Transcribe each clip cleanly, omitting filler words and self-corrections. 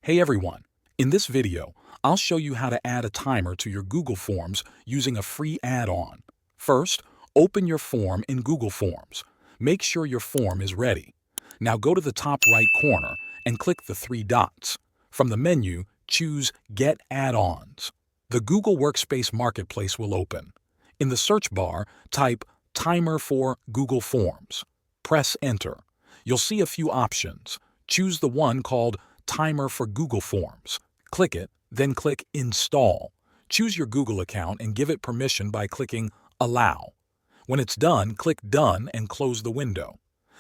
Hey everyone, in this video, I'll show you how to add a timer to your Google Forms using a free add-on. First, open your form in Google Forms. Make sure your form is ready. Now go to the top right corner and click the three dots. From the menu, choose Get Add-ons. The Google Workspace Marketplace will open. In the search bar, type Timer for Google Forms. Press Enter. You'll see a few options. Choose the one called Timer for Google Forms. Click it, then click Install. Choose your Google account and give it permission by clicking Allow. When it's done, click Done and close the window.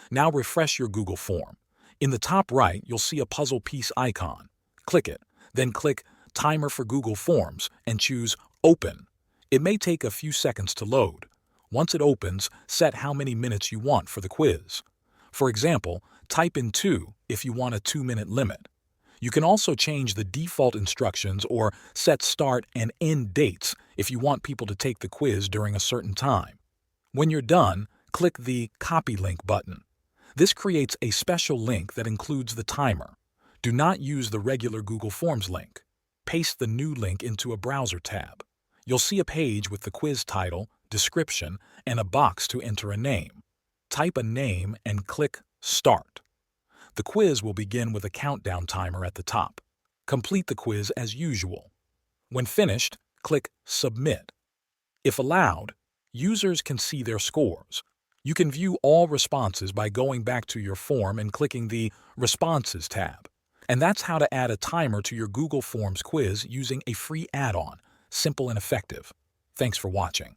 Now refresh your Google form. In the top right, you'll see a puzzle piece icon. Click it, then click Timer for Google Forms and choose Open. It may take a few seconds to load. Once it opens, set how many minutes you want for the quiz. For example, type in 2 if you want a 2-minute limit. You can also change the default instructions or set start and end dates if you want people to take the quiz during a certain time. When you're done, click the Copy Link button. This creates a special link that includes the timer. Do not use the regular Google Forms link. Paste the new link into a browser tab. You'll see a page with the quiz title, description, and a box to enter a name. Type a name and click Start. The quiz will begin with a countdown timer at the top. Complete the quiz as usual. When finished, click Submit. If allowed, users can see their scores. You can view all responses by going back to your form and clicking the Responses tab. And that's how to add a timer to your Google Forms quiz using a free add-on. Simple and effective. Thanks for watching.